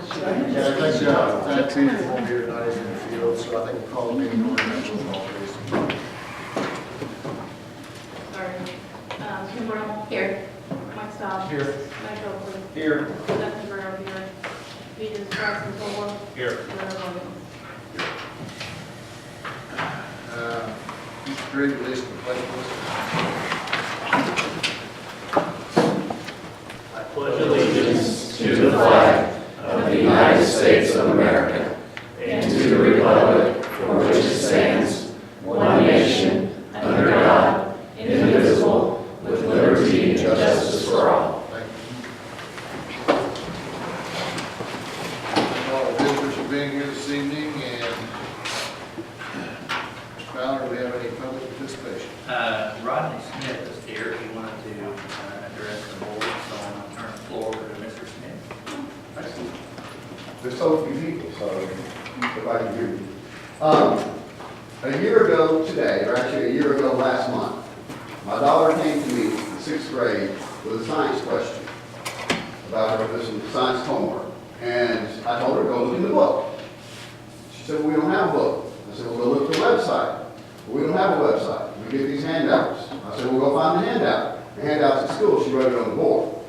Yeah, I think that team won't be tonight is in the field, so I think we'll call the meeting order next call, please. Sorry. Kim Brown. Here. Mike Stobb. Here. Mike Oakley. Here. Stephanie Guerrero here. Peter Strauss. Here. Leonard Williams. Mr. Green, release the pledge, please. I pledge allegiance to the flag of the United States of America and to the republic for which it stands, one nation, under God, indivisible, with liberty and justice for all. Thank you. Thank all the visitors for being here this evening, and Mr. Fowler, do we have any public participation? Rodney Smith is here. He wanted to address the board, so I'm going to turn the floor over to Mr. Smith. Excellent. There's so few people, so if I can hear you. A year ago today, or actually a year ago last month, my daughter came to me in the 6th grade with a science question about her some science homework. And I told her, go look in the book. She said, well, we don't have a book. I said, well, go look at the website. Well, we don't have a website. We get these handouts. I said, well, go find the handout. The handout's at school. She wrote it on the board.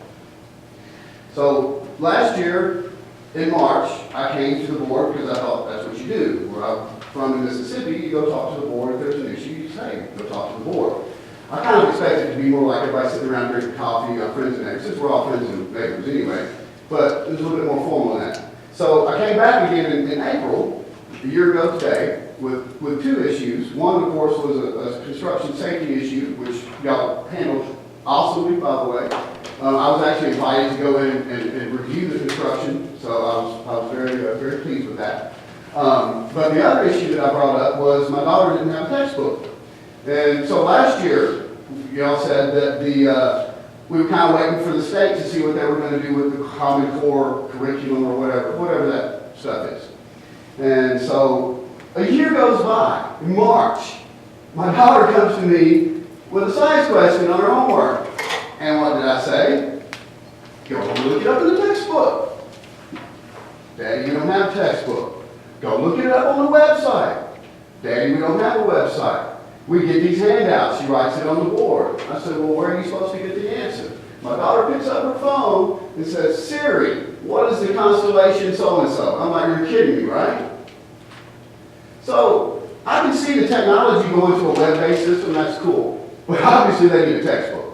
So last year, in March, I came to the board because I thought that's what you do. Where I'm from in Mississippi, you go talk to the board. If there's an issue, you say, go talk to the board. I kind of expected it to be more like everybody sitting around drinking coffee, our friends and neighbors, since we're all friends and neighbors anyway. But it was a little bit more formal than that. So I came back again in April, a year ago today, with two issues. One, of course, was a construction safety issue, which y'all handled awesomely, by the way. I was actually invited to go in and review the construction, so I was very pleased with that. But the other issue that I brought up was my daughter didn't have a textbook. And so last year, y'all said that we were kind of waiting for the state to see what they were going to do with the Common Core curriculum or whatever that stuff is. And so a year goes by, in March, my daughter comes to me with a science question on her homework. And what did I say? Go look it up in the textbook. Daddy, you don't have a textbook. Go look it up on the website. Daddy, we don't have a website. We get these handouts. She writes it on the board. I said, well, where are you supposed to get the answer? My daughter picks up her phone and says, Siri, what is the constellation so-and-so? I'm like, you're kidding me, right? So I can see the technology going to a web-based system. That's cool. But obviously they need a textbook.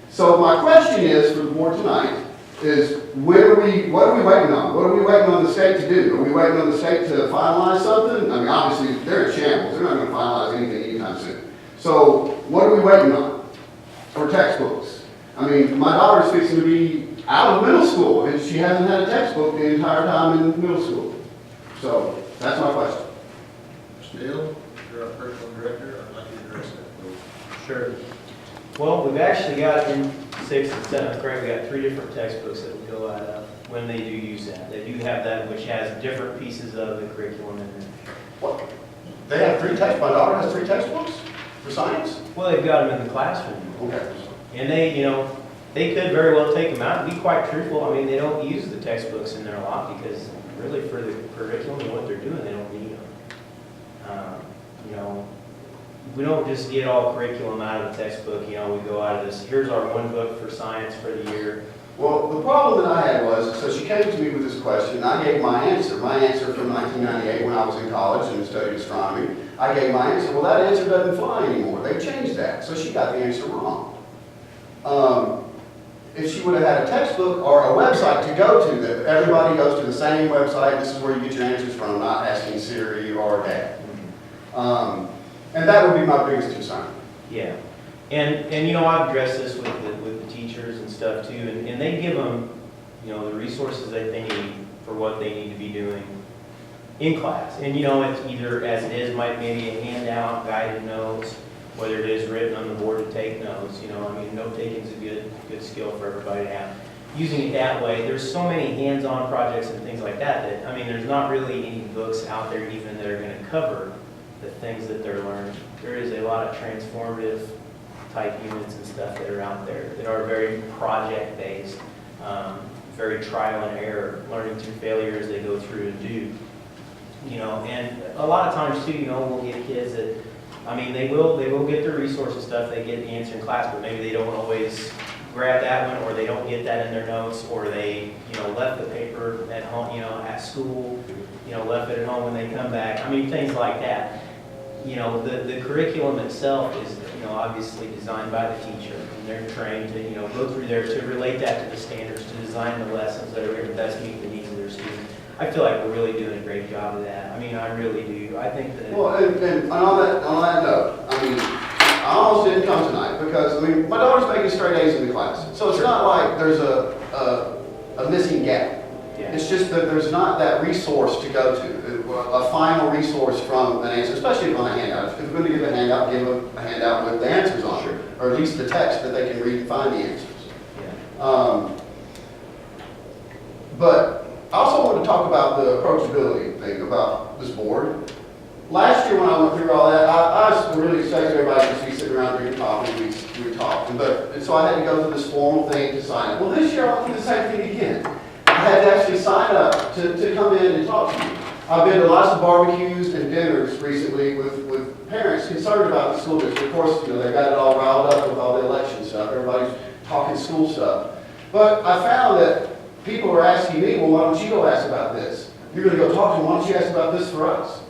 So my question is for the board tonight is what are we waiting on? What are we waiting on the state to do? Are we waiting on the state to finalize something? I mean, obviously they're in shambles. They're not going to finalize anything anytime soon. So what are we waiting on for textbooks? I mean, my daughter's fixing to be out of middle school and she hasn't had a textbook the entire time in middle school. So that's my question. Mr. Hill, you're our curriculum director. I'd like you to address that, please. Sure. Well, we've actually got in 6th and 7th grade, we got 3 different textbooks that will go out of when they do use that. They do have that, which has different pieces of the curriculum in there. What? They have 3 textbooks? My daughter has 3 textbooks for science? Well, they've got them in the classroom. Okay. And they, they could very well take them out and be quite truthful. I mean, they don't use the textbooks in there a lot because really for the curriculum and what they're doing, they don't need them. We don't just get all curriculum out of the textbook, we go out of this, here's our one book for science for the year. Well, the problem that I had was, so she came to me with this question, and I gave my answer. My answer from 1998 when I was in college and studied astronomy, I gave my answer. Well, that answer doesn't fly anymore. They've changed that. So she got the answer wrong. If she would have had a textbook or a website to go to, that everybody goes to the same website, this is where you get your answers from, not asking Siri or Dad. And that would be my biggest concern. Yeah. And I've addressed this with the teachers and stuff too, and they give them, the resources that they need for what they need to be doing in class. And it's either as it is, maybe a handout, guided notes, whether it is written on the board to take notes. Note taking is a good skill for everybody to have. Using it that way, there's so many hands-on projects and things like that there's not really any books out there even that are going to cover the things that they're learning. There is a lot of transformative type units and stuff that are out there that are very project-based. very trial and error, learning through failure as they go through and do. You know, and a lot of times too, you know, we'll get kids that, I mean, they will get their resource and stuff, they get the answer in class, but maybe they don't always grab that one, or they don't get that in their notes, or they, you know, left the paper at home, you know, at school, you know, left it at home when they come back. I mean, things like that. You know, the curriculum itself is, you know, obviously designed by the teacher, and they're trained to, you know, go through there to relate that to the standards, to design the lessons that are going to best meet the needs of their students. I feel like we're really doing a great job of that. I mean, I really do. I think that. Well, and on that note, I mean, I almost didn't come tonight because, I mean, my daughter's making straight A's in the class. So it's not like there's a missing gap. Yeah. It's just that there's not that resource to go to, a final resource from an answer, especially on a handout. If we're going to give a handout, give a handout with the answers on it, or at least the text that they can read and find the answers. Yeah. But I also want to talk about the approachability thing about this board. Last year when I went through all that, I was really expecting everybody to just be sitting around drinking coffee and we were talking. And so I had to go through this formal thing to sign up. Well, this year I'll do the same thing again. I had to actually sign up to come in and talk to you. I've been to lots of barbecues and dinners recently with parents concerned about the school district. Of course, you know, they got it all riled up with all the election stuff. Everybody's talking school stuff. But I found that people are asking me, well, why don't you go ask about this? You're going to go talk to them, why don't you ask about this for us?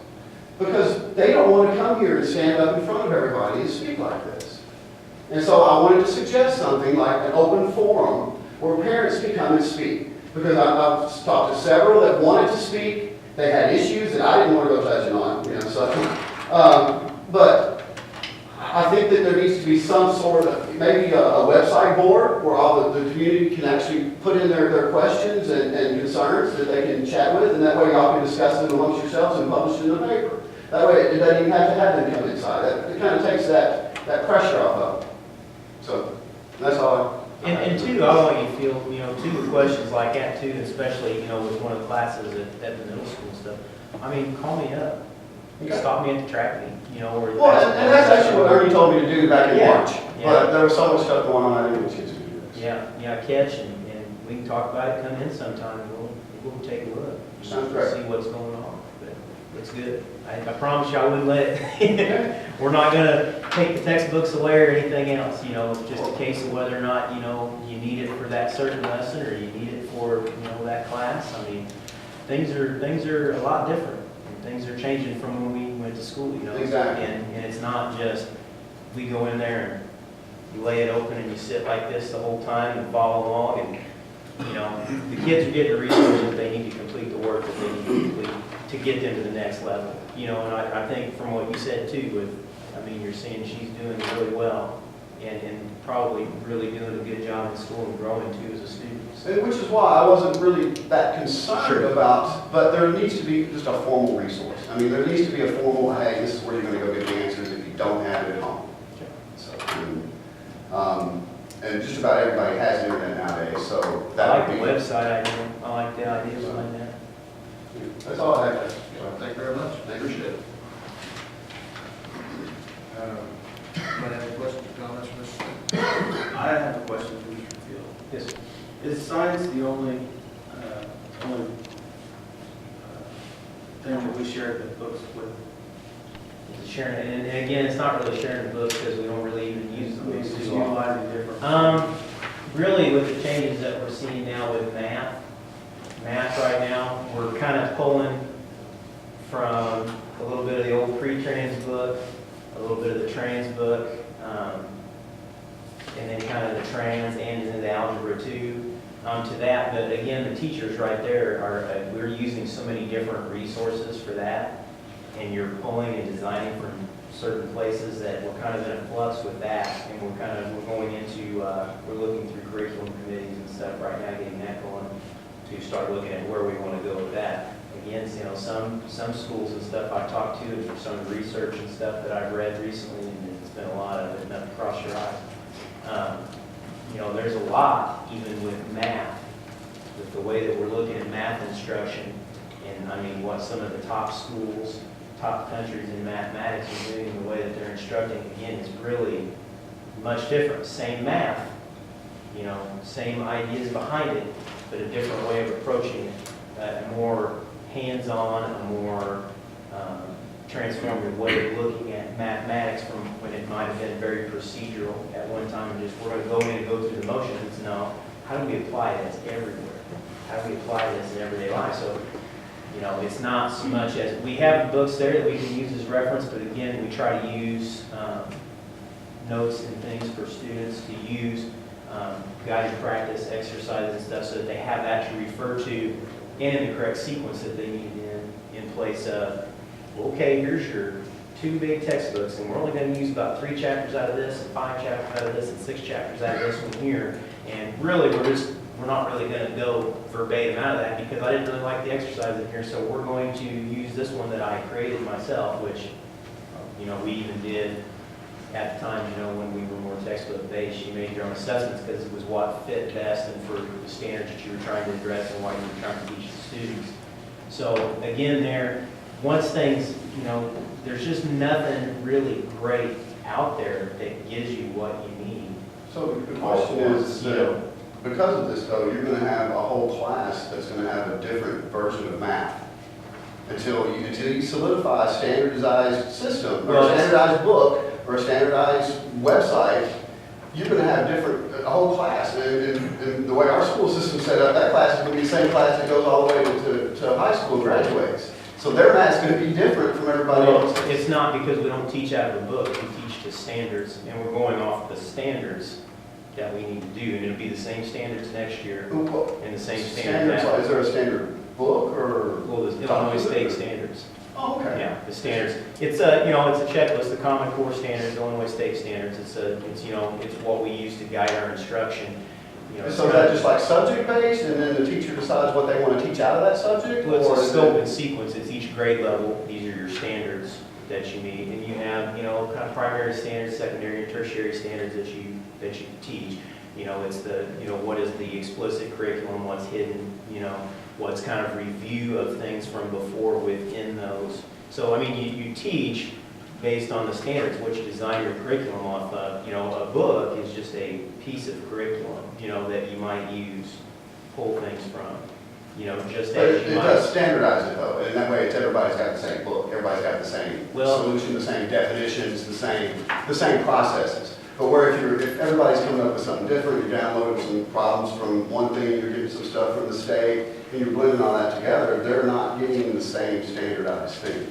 Because they don't want to come here and stand up in front of everybody and speak like this. And so I wanted to suggest something like an open forum where parents can come and speak. Because I've talked to several that wanted to speak. They had issues that I didn't want to go touching on, you know, so. But I think that there needs to be some sort of, maybe a website board where all the community can actually put in their questions and concerns that they can chat with, and that way y'all can discuss them amongst yourselves and publish it in the paper. That way it doesn't even have to have them come inside. It kind of takes that pressure off of them. So that's all And two, I want you to feel, you know, two with questions like that too, especially, you know, with one of the classes at the middle school and stuff. I mean, call me up. You can stop me at the track meet, you know, or. Well, and that's actually what Ernie told me to do back in Yeah. March. Yeah. But there was so much stuff going on, I didn't get a chance to do this. Yeah, catch, and we can talk about it, come in sometime, and we'll take a look. Sounds great. See what's going on, but it's good. I promise you I wouldn't let it, we're not gonna take the textbooks away or anything else, you know, it's just a case of whether or not, you know, you need it for that certain lesson, or you need it for, you know, that class. I mean, things are a lot different, and things are changing from when we went to school, you know. Exactly. And it's not just, we go in there and you lay it open and you sit like this the whole time and follow along, and, you know, the kids are getting the resources that they need to complete the work that they need to complete to get them to the next level. You know, and I think from what you said too, with, I mean, you're seeing she's doing really well, and probably really doing a good job in school and growing too as a student. So, Which is why I wasn't really that concerned Sure. about, but there needs to be just a formal resource. I mean, there needs to be a formal, hey, this is where you're going to go get the answers if you don't have it at home. So, and just about everybody has internet nowadays, so I that like would the be. website idea. I like the idea behind that. That's all I have. Thank you very much. Appreciate it. Anybody have any questions or comments for Mr. I have a question for Mr. Field. Yes, sir. Is science the only thing that we share the books with? Sharing, and again, it's not really sharing the books because we don't really even use the books It's too often. utilizing different. Really with the changes that we're seeing now with math right now, we're kind of pulling from a little bit of the old pre-trans book, a little bit of the trans book, and then kind of the trans and into the algebra too, to that. But again, the teachers right there are, we're using so many different resources for that, and you're pulling and designing from certain places that we're kind of in a flux with that, and we're going into, we're looking through curriculum committees and stuff right now, getting that going to start looking at where we want to go with that. Again, you know, some schools and stuff I've talked to, and some of the research and stuff that I've read recently, and it's been a lot of it, nothing cross your eyes. You know, there's a lot, even with math, with the way that we're looking at math instruction, and I mean, what some of the top schools, top countries in mathematics are doing, the way that they're instructing, again, is really much different. Same math, you know, same ideas behind it, but a different way of approaching it, a more hands-on, a more transformative way of looking at mathematics from when it might have been very procedural at one time and just we're going to go in and go through the motions. No, how do we apply this everywhere? How do we apply this in everyday life? So, you know, it's not so much as we have books there that we can use as reference, but again, we try to use notes and things for students to use, guided practice exercises and stuff so that they have that to refer to and in the correct sequence that they need in place of, okay, here's your 2 big textbooks, and we're only going to use about 3 chapters out of this, and 5 chapters out of this, and 6 chapters out of this one here. And really, we're not really going to go verbatim out of that because I didn't really like the exercise in here, so we're going to use this one that I created myself, which, you know, we even did at the time, you know, when we were more textbook based. You made your own assessments because it was what fit best and for the standards that you were trying to address and what you were trying to teach the students. So again, once things, you know, there's just nothing really great out there that gives you what you need. So the question is, because of this though, you're going to have a whole class that's going to have a different version of math until you solidify a standardized system or a standardized book or a standardized website. You're going to have a whole class. And the way our school system set up, that class is going to be the same class that goes all the way to high school graduates. So their math's going to be different from everybody else. It's not because we don't teach out of the book. We teach to standards, and we're going off the standards that we need to do. And it'll be the same standards next year and the same standards. Is there a standard book or? Well, the Illinois State standards. Oh, okay. Yeah, the standards. It's a, you know, it's a checklist, the Common Core standards, Illinois State standards. It's you know, it's what we use to guide our instruction. You know, So is that just like subject-based, and then the teacher decides what they want to teach out of that subject? Well, or it's a is scope it- and sequence. It's each grade level. These are your standards that you need, and you have, you know, kind of primary standards, secondary and tertiary standards that you teach. You know, it's the, you know, what is the explicit curriculum, what's hidden, you know, what's kind of review of things from before within those. So, I mean, you teach based on the standards, what you design your curriculum off of. You know, a book is just a piece of curriculum, you know, that you might use, pull things from, you know, just But as it you does might. standardize it though, and that way everybody's got the same book, everybody's got the same Well- solution, the same definitions, the same processes. But where if everybody's coming up with something different, you're downloading some problems from one thing, you're getting some stuff from the state, and you're blending all that together, they're not getting the same standardized thing.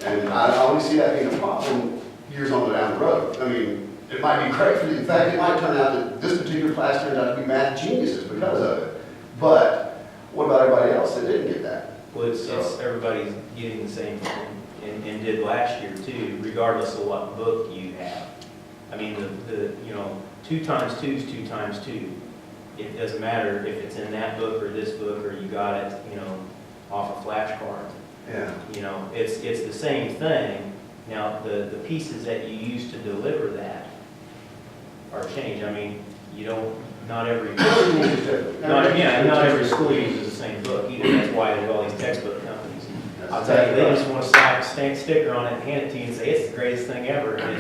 And I always see that being a problem years on down the road. I mean, it might be great for you. In fact, it might turn out that this particular class turns out to be math geniuses because of it. But what about everybody else that didn't get that? Well, it's everybody's getting the same thing, and did last year too, regardless of what book you have. I mean, you know, 2 times 2 is 2 times 2. It doesn't matter if it's in that book or this book, or you got it, you know, off a flashcard. Yeah. You know, it's the same thing. Now, the pieces that you use to deliver that are changed. I mean, you don't, not every school uses the same book either. That's why there's all these textbook companies. I'll tell you, they just want to slap a sticker on it and hand it to you and say, it's the greatest thing ever. And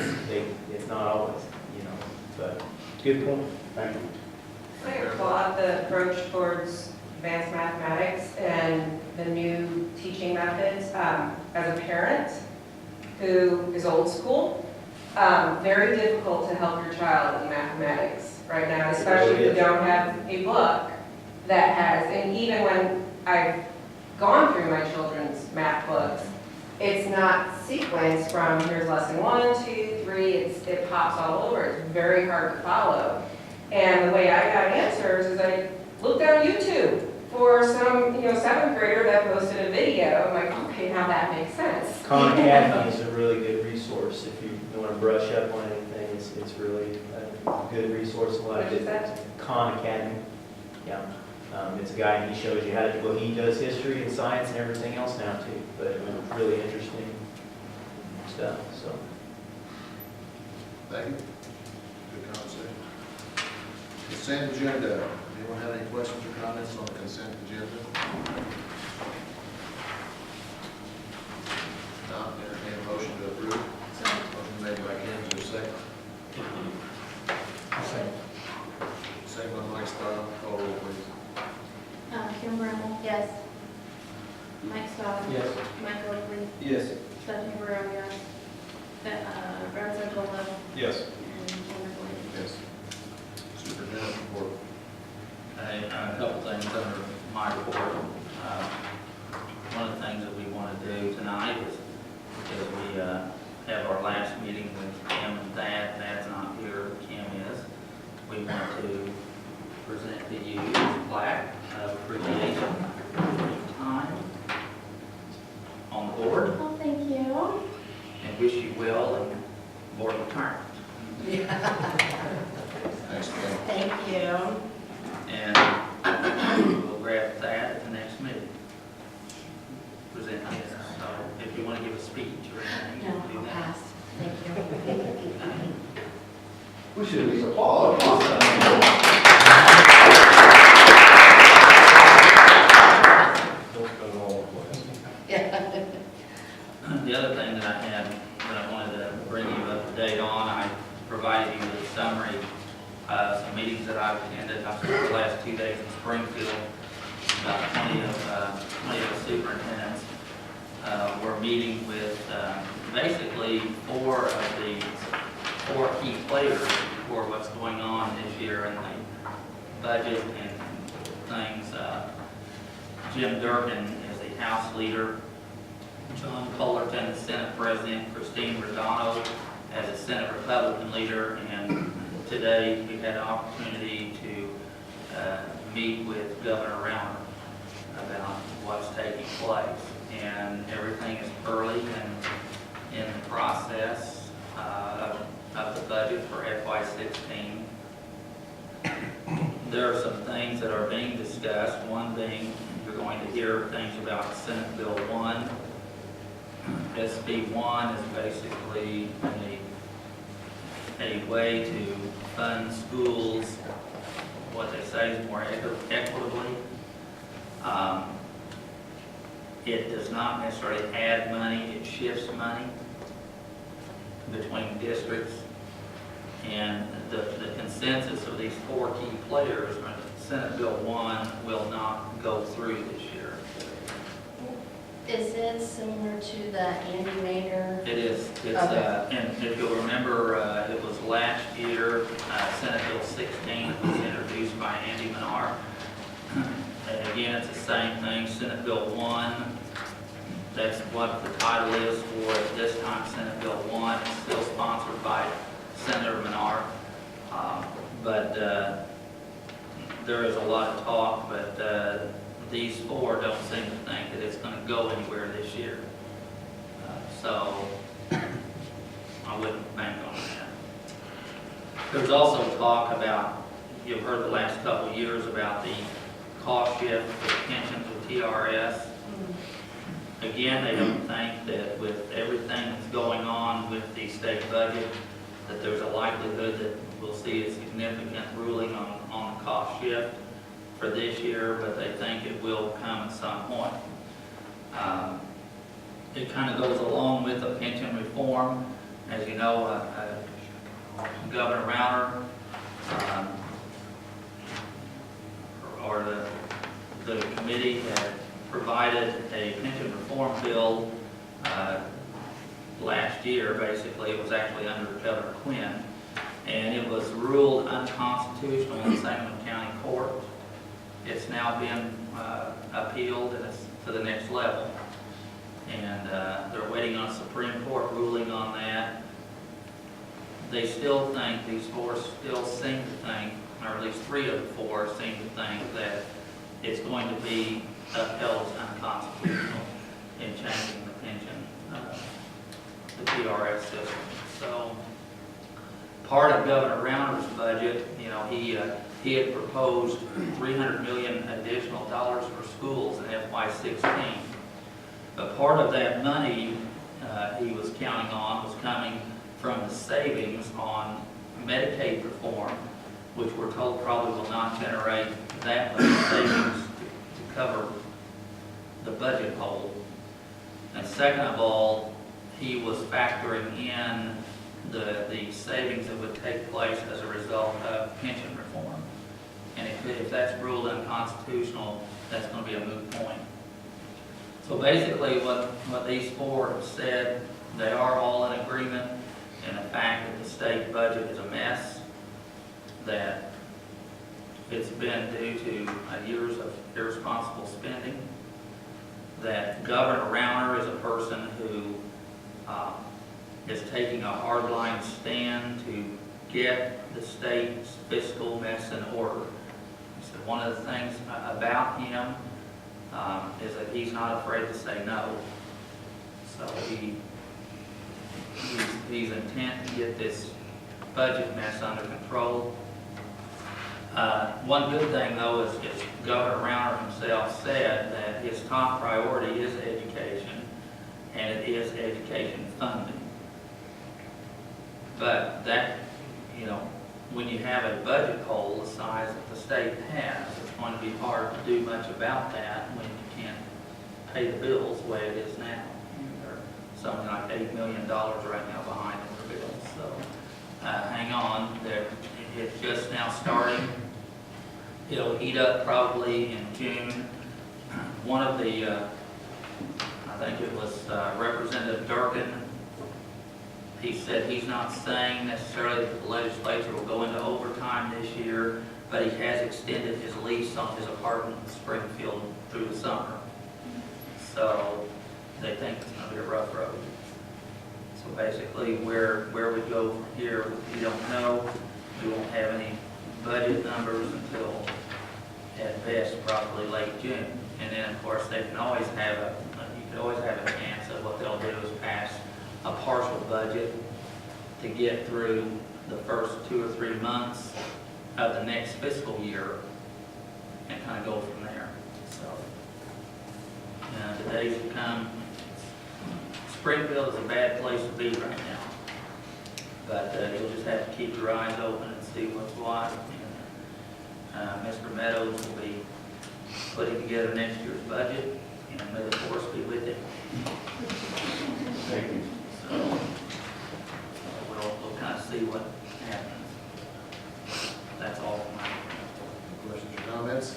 it's not always, you know, but good point. Thank you. I applaud the approach towards advanced mathematics and the new teaching methods. As a parent who is old school, very difficult to help your child in mathematics right now, especially if you don't have a book that has, and even when I've gone through my children's math books, it's not sequenced from here's lesson 1, 2, 3, it pops all over. It's very hard to follow. And the way I got answers is I looked on YouTube for some, you know, 7th grader that posted a video. I'm like, okay, now that makes sense. Khan Academy is a really good resource if you want to brush up on anything. It's really a good resource. A lot of What is good. that? Khan Academy. Yeah. It's a guy, and he shows you how to, well, he does history and science and everything else now too, but it's really interesting stuff, so. Thank you. Good conversation. Consent agenda. Anyone have any questions or comments on the consent agenda? Not, entertain a motion to approve. Motion made by Ken, to a second. Second by Mike Starr. Call roll, please. Yes. Stephanie Guerrero, yes. Brad Santola, Yes. and Cameron Williams. Yes. Superintendent report. A couple things under my report. One of the things that we want to do tonight is we have our last meeting with Kim and Thad. Thad's not here, Kim is. We want to present to you a plaque of appreciation for your time on the board, Oh, thank you. and wish you well in board retirement. Thanks, Ken. Thank you. And we'll grab that at the next meeting. Present this. So if you want to give a speech or anything, you No, can do I'll that. pass. Thank you. We should at least applaud. Come on. Don't go to all the places. The other thing that I had, that I wanted to bring you up to date on, I provided you with a summary of some meetings that I've attended. I've spent the last 2 days in Springfield, about 20 of the superintendents. We're meeting with basically 4 of the 4 key players for what's going on this year in the budget and things. Jim Durkin is the House leader. John Fullerton, the Senate President, Christine Rodano as a Senate Republican leader, and today we had an opportunity to meet with Governor Rauner about what's taking place. And everything is early and in the process of the budget for FY16. There are some things that are being discussed. One being, you're going to hear things about Senate Bill 1. SB 1 is basically a way to fund schools, what they say is more equitably. It does not necessarily add money, it shifts money between districts. And the consensus of these 4 key players, Senate Bill 1 will not go through this year. Is it similar to the Andy Mader? It is. It's, Okay. and if you'll remember, it was last year, Senate Bill 16 was introduced by Andy Menard. And again, it's the same thing. Senate Bill 1, that's what the title is for it. This time, Senate Bill 1 is still sponsored by Senator Menard. But there is a lot of talk, but these 4 don't seem to think that it's going to go anywhere this year. So I wouldn't bank on that. There's also talk about, you've heard the last couple of years about the cost shift for the pensions with TRS. Again, they don't think that with everything that's going on with the state budget, that there's a likelihood that we'll see a significant ruling on the cost shift for this year, but they think it will come at some point. It kind of goes along with the pension reform. As you know, Governor Rauner, or the committee had provided a pension reform bill last year. Basically, it was actually under Governor Quinn, and it was ruled unconstitutional in Sangamon County Court. It's now been appealed, and it's to the next level. And they're waiting on a Supreme Court ruling on that. They still think, these 4 still seem to think, or at least 3 of the 4 seem to think that it's going to be upheld as unconstitutional in changing the pension, the PRS system. So part of Governor Rauner's budget, you know, he had proposed $300 million additional dollars for schools in FY16. But part of that money he was counting on was coming from the savings on Medicaid reform, which we're told probably will not generate that much savings to cover the budget hole. And second of all, he was factoring in the savings that would take place as a result of pension reform. And if that's ruled unconstitutional, that's going to be a moot point. So basically, what these four have said, they are all in agreement in the fact that the state budget is a mess, that it's been due to years of irresponsible spending, that Governor Rauner is a person who is taking a hardline stand to get the state's fiscal mess in order. He said one of the things about him is that he's not afraid to say no. So he's intent to get this budget mess under control. One good thing, though, is Governor Rauner himself said that his top priority is education, and it is education funding. But that, you know, when you have a budget hole the size that the state has, it's going to be hard to do much about that when you can't pay the bills the way it is now. They're something like $8 million right now behind in their bills. So hang on, it's just now starting. It'll heat up probably in June. One of the, I think it was Representative Durkin, he said he's not saying necessarily that the legislature will go into overtime this year, but he has extended his lease on his apartment in Springfield through the summer. So they think it's going to be a rough road. So basically where we go from here, we don't know. We won't have any budget numbers until at best probably late June. And then of course they can always have you could always have a chance of what they'll do is pass a partial budget to get through the first 2 or 3 months of the next fiscal year and kind of go from there. So the days have come. Springfield is a bad place to be right now, but you'll just have to keep your eyes open and see what's what. And Mr. Meadows will be putting together next year's budget, and may the force be with him. Thank you. So we'll kind of see what happens. That's all from my Questions or comments?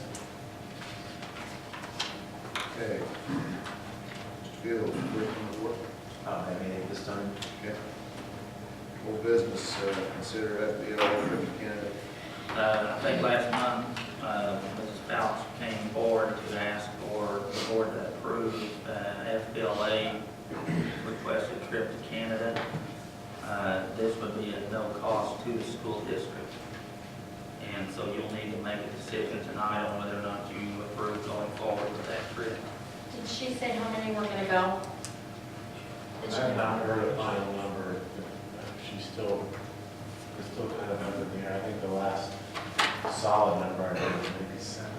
Okay. Mr. Field, brief on the board. Anything this time? Okay. Old business, consider FBO candidate. I think last month, Mrs. Fouch came forward to ask for the board to approve FBLA requested trip to Canada. This would be at no cost to the school district. And so you'll need to make a decision tonight on whether or not you approve going forward with that trip. Did she say how many were going to go? Did she- I have not heard a final number. It's still kind of up in the air. I think the last solid number I heard was maybe 7.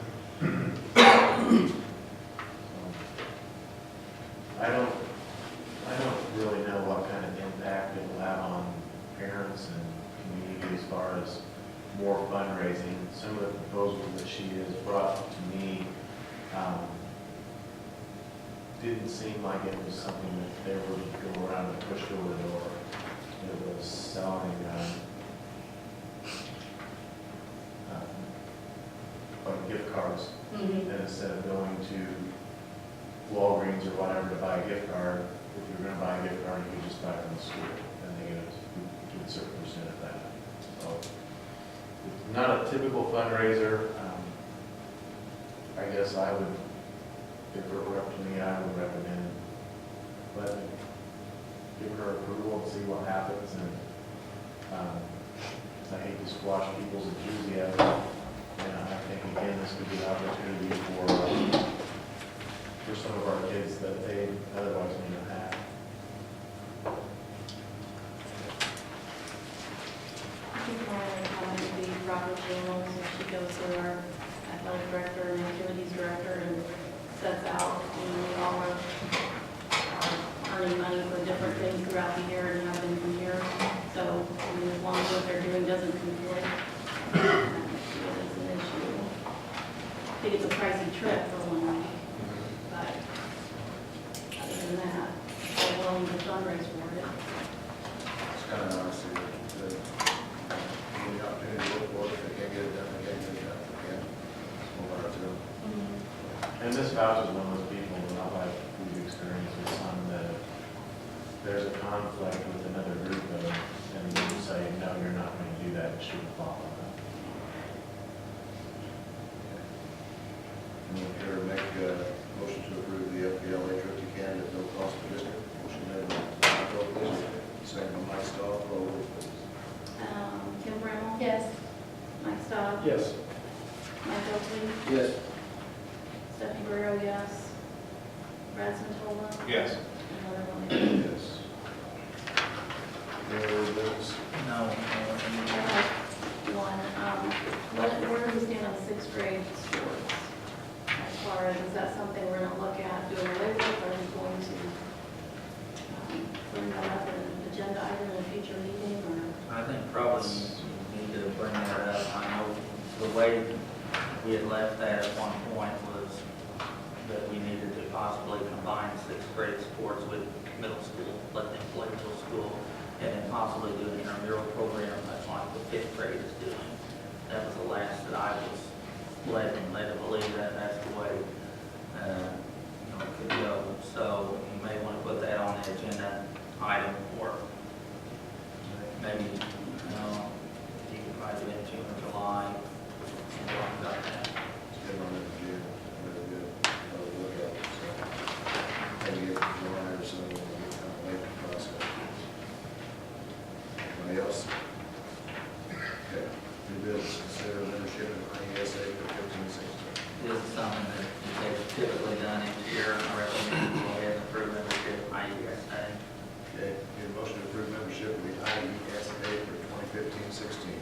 I don't really know what kind of impact it will have on parents and community as far as more fundraising. Some of the proposals that she has brought to me didn't seem like it was something that they would go around and push door to door. It was selling like gift cards. Mhm. And instead of going to Walgreens or whatever to buy a gift card, if you're going to buy a gift card, you can just buy it from the school, and they get a certain percent of that. So it's not a typical fundraiser. I guess I would, if it were up to me, I would recommend give her approval and see what happens. And I hate to squash people's enthusiasm. And I think, again, this could be an opportunity for some of our kids that they otherwise may not have. I think my comment would be proper channels, if she goes to our athletic director and activities director and sets out, we all are earning money for different things throughout the year and have been from here. So, as long as what they're doing doesn't conflict, it's an issue. I think it's a pricey trip for one week, but other than that, they're willing to fundraise for it. It's kind of nice to the opportunity to look for it. If they can't get it done, they can't get it done. If they can, it's more hard to do. And Ms. Fauch is one of those people that I like, who conflict with another group of them, and you say, no, you're not going to do that, and shouldn't follow that. Anyone care to make a motion to approve the FBLA trip to Canada at no cost to district? Motion made by Mike Oakley, second by Mike Stahl, call roll please. Kim Brown? Yes. Mike Stock? Yes. Mike Oakley? Yes. Stephanie Guerrero, yes. Brad Santola? Yes. And Leonard Williams. Yes. Any other business? No, Where do we stand on sixth grade sports? As far as, is that something we're gonna look at doing away with, or are we going to bring that up in an agenda item in a future meeting, or? I think probably you need to bring that up. I know the way we had left that at one point was that we needed to possibly combine sixth grade sports with middle school, let them play middle school, and then possibly do an intramural program, much like the fifth grade is doing. That was the last that I was led to believe that that's the way, it could go. So you may want to put that on the agenda item, or maybe, you could probably do it in June or July, and talk about that. Get on it, Jim. Really good. I'll look at it, so. Maybe get July or so, we'll get kind of late in the process. Anybody else? Okay. New business, consider membership in IESA for 15-16. This is something that they've typically done each year. I recommend you go ahead and approve membership in IESA. Okay, need a motion to approve membership of the IESA for 2015-16.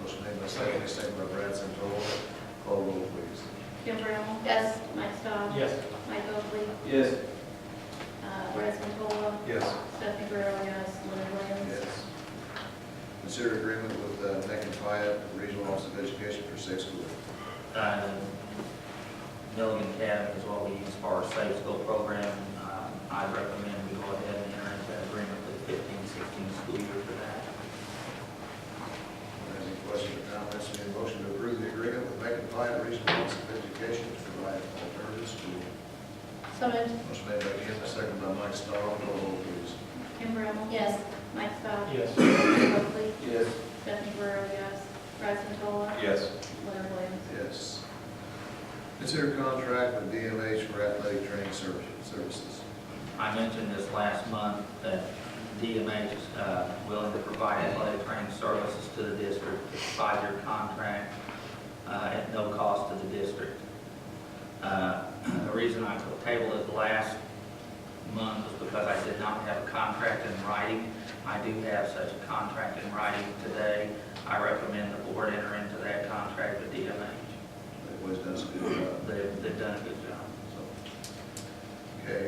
Motion made by Stephanie, second by Brad Santola. Call roll, please. Kim Brown? Yes. Mike Stock? Yes. Mike Oakley? Yes. Brad Santola? Yes. Stephanie Guerrero, yes. Leonard Williams? Yes. Consider agreement with Macon Pyatt, Regional Office of Education for safe school. Milligan Academy is what we use for our Safe School program. I recommend we go ahead and enter into an agreement with 15-16 school year for that. Any questions or comments? Need a motion to approve the agreement with Macon Pyatt, Regional Office of Education to provide alternative school. So moved. Motion made by Kim, second by Mike Stahl. Call roll, please. Kim Brown? Yes. Mike Stock? Yes. Mike Oakley? Yes. Stephanie Guerrero, yes. Brad Santola? Yes. Leonard Williams? Yes. Consider contract with DMH for athletic training services. I mentioned this last month that DMH is willing to provide athletic training services to the district. It's a 5-year contract at no cost to the district. The reason I tabled it last month was because I did not have a contract in writing. I do have such a contract in writing today. I recommend the board enter into that contract with DMH. They've always done a good job. They've done a good job. So, okay,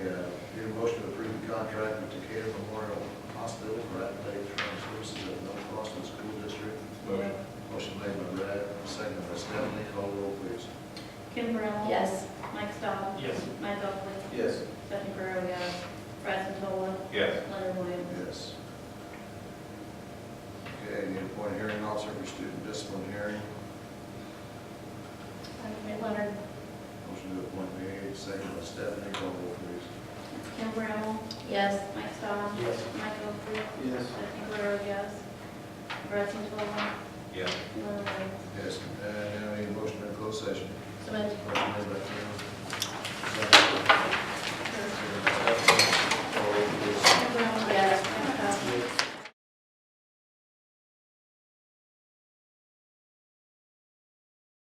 need a motion to approve the contract with Decatur Memorial Hospital for athletic training services at no cost to the school district. Motion made by Brad, second by Stephanie. Call roll, please. Kim Brown? Yes. Mike Stock? Yes. Mike Oakley? Yes. Stephanie Guerrero, yes. Brad Santola? Yes. Leonard Williams? Yes. Okay, need a point of hearing officer for student discipline hearing. Leonard. Motion to appoint me, second by Stephanie. Call roll, please. Kim Brown? Yes. Mike Stock? Yes. Mike Oakley? Yes. Stephanie Guerrero, yes. Brad Santola? Yes. Leonard Williams? Yes, and now I need a motion to close session. So moved. Motion made by Kim. Second by Stephanie. Call roll, please. Kim Brown? Yes. Mike Stock?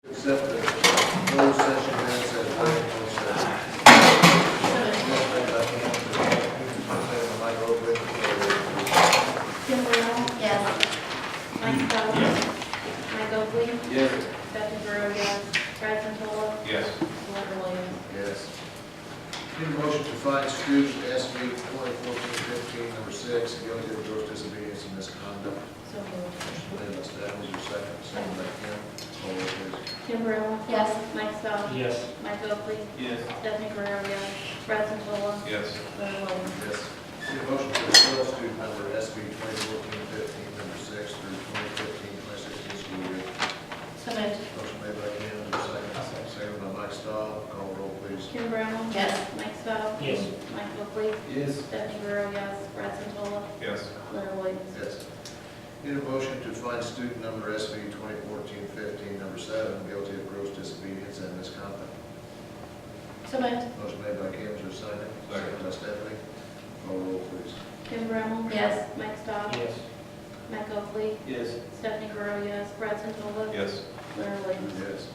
Accept the closed session minutes as written. Closed session. Motion made by Kim. Second by Mike Oakley. Call roll, please. Kim Brown? Yes. Mike Stock? Mike Oakley? Yes. Stephanie Guerrero, yes. Brad Santola? Yes. Leonard Williams? Yes. Need a motion to find student SB 2014-15, number 6, guilty of gross disobedience and misconduct. So moved. Motion made by Stephanie, your second. Second by Kim. Call roll, please. Kim Brown? Yes. Mike Stock? Yes. Mike Oakley? Yes. Stephanie Guerrero, yes. Brad Santola? Yes. Leonard Williams? Yes. Need a motion to expel student number SB 2014-15, number 6, through 2015-2016 school year. So moved. Motion made by Kim, your second. Second by Mike Stahl. Call roll, please. Kim Brown? Yes. Mike Stock? Yes. Mike Oakley? Oakley, Yes. Stephanie Guerrero, yes. Brad Santola, Yes. Leonard Williams. Yes. Need a motion to find student number SV 2014-15, number 7, guilty of gross disobedience and misconduct. So moved. Motion made by Kim, is there a second? Second by Stephanie. Call roll, please. Kim Brown? Yes. Mike Stock? Yes. Mike Oakley, Yes. Stephanie Guerrero, yes. Brad Santola, Yes. Leonard Williams. Yes.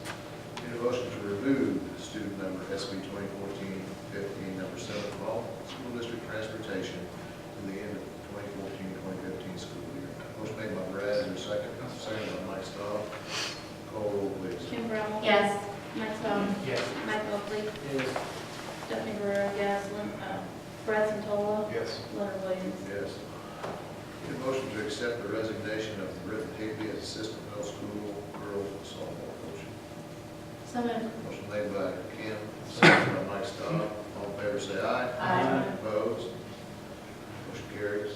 Need a motion to remove student number SV 2014-15, number 7, from all school district transportation to the end of 2014-2015 school year. Motion made by Brad, is there a second? Second by Mike Staub. Call roll, please. Kim Brown? Yes. Mike Stock? Yes. Mike Oakley, Yes. Stephanie Guerrero, yes. Brad Santola, Yes. Leonard Williams. Yes. Need a motion to accept the resignation of Brittany Higby as assistant middle school girls softball coach. So moved. Motion made by Kim, second by Mike Staub. All in favor, say aye. Aye. Opposed? Motion carries.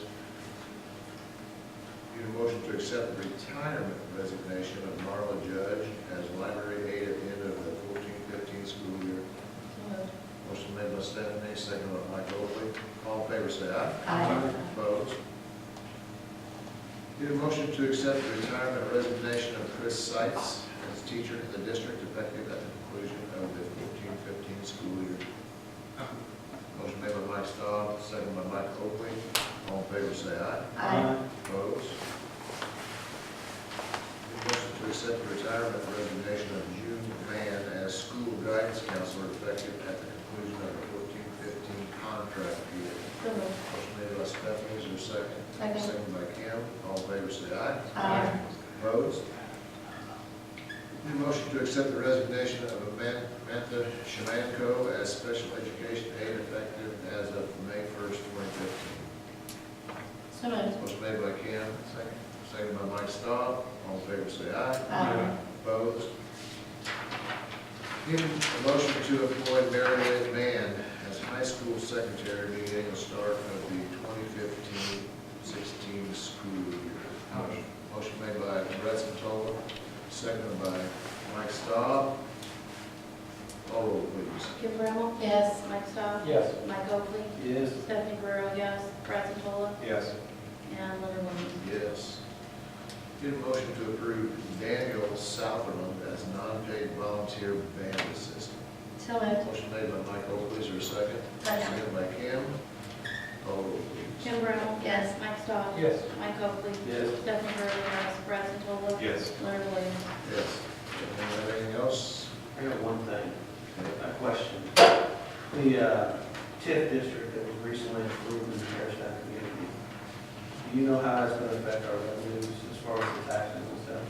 Need a motion to accept the retirement resignation of Marla Judge as library aide at the end of the 14-15 school year. So moved. Motion made by Stephanie, second by Mike Oakley. All in favor, say aye. Aye. Opposed? Need a motion to accept the retirement resignation of Chris Seitz as teacher in the district effective at the conclusion of the 14-15 school year. Motion made by Mike Staub, second by Mike Oakley. All in favor, say aye. Aye. Opposed? Need a motion to accept the retirement resignation of June Mann as school guidance counselor effective at the conclusion of the 14-15 contract year. So moved. Motion made by Stephanie, is there a second? Second. Second by Kim. All in favor, say aye. Aye. Opposed? Need a motion to accept the resignation of Amanda Shemanko as special education aide effective as of May 1st, 2015. So moved. Motion made by Kim, second by Mike Staub. All in favor, say aye. Aye. Opposed? Need a motion to employ Mary Lynn Mann as high school secretary beginning the start of the 2015-16 school year. Motion made by Brett Santola, seconded by Mike Staub. Call roll, please. Kim Brown? Yes. Mike Stock? Yes. Mike Oakley, Yes. Stephanie Guerrero, yes. Brad Santola, Yes. and Leonard Williams. Yes. Need a motion to approve Daniel Southern as non-paid volunteer band assistant. So moved. Motion made by Mike Oakley, is there a second? Second. Second by Kim. Call roll, please. Kim Brown? Yes. Mike Stock? Yes. Mike Oakley, Yes. Stephanie Guerrero, yes. Brad Santola, Yes. Leonard Williams. Yes. Anyone have anything else? I got one thing, a question. The TIF district that was recently approved in the Harristown community, do you know how that's going to affect our revenues as far as the taxes and stuff?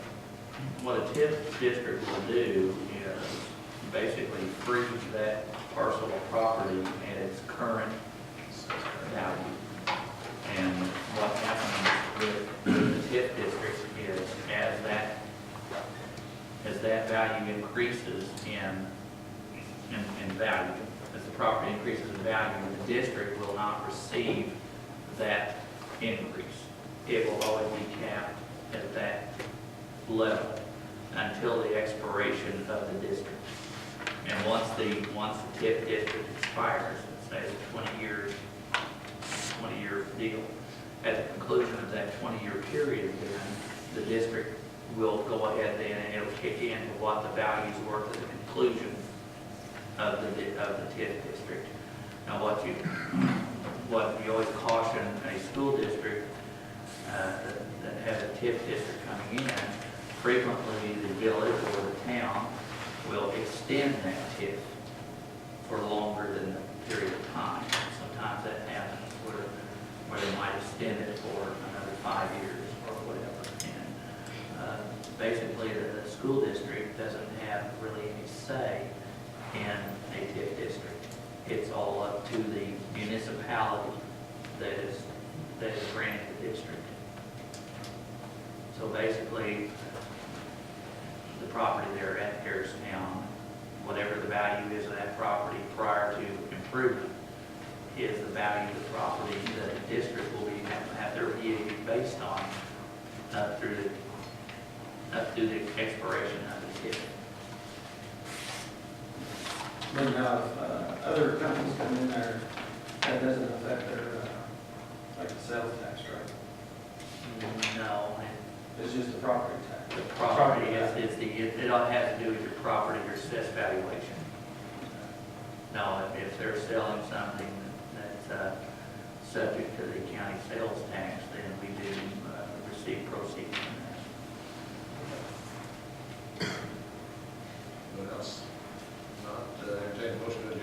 What a TIF district will do is basically freeze that parcel of property at its current value. And what happens with the TIF district is as that value increases in value, as the property increases in value, the district will not receive that increase. It will always be capped at that level until the expiration of the district. And once the TIF district expires, let's say it's a 20-year deal, at the conclusion of that 20-year period, then the district will go ahead then and it'll kick in to what the values were at the conclusion of the TIF district. Now, what you always caution a school district that has a TIF district coming in, frequently the village or the town will extend that TIF for longer than the period of time. Sometimes that happens where they might extend it for another 5 years or whatever. And basically, the school district doesn't have really any say in a TIF district. It's all up to the municipality that is granted the district. So basically, the property there at Harristown, whatever the value is of that property prior to improvement, is the value of the property that the district will have their VAT based on up through the expiration of the TIF. Then have other companies come in there That doesn't affect their, like the sales tax, right? No, It's just the property tax. the property it all has to do with your property, your assessed valuation. No, if they're selling something that's subject to the county sales tax, then we do receive proceeds from that. What else? Not, entertain a motion to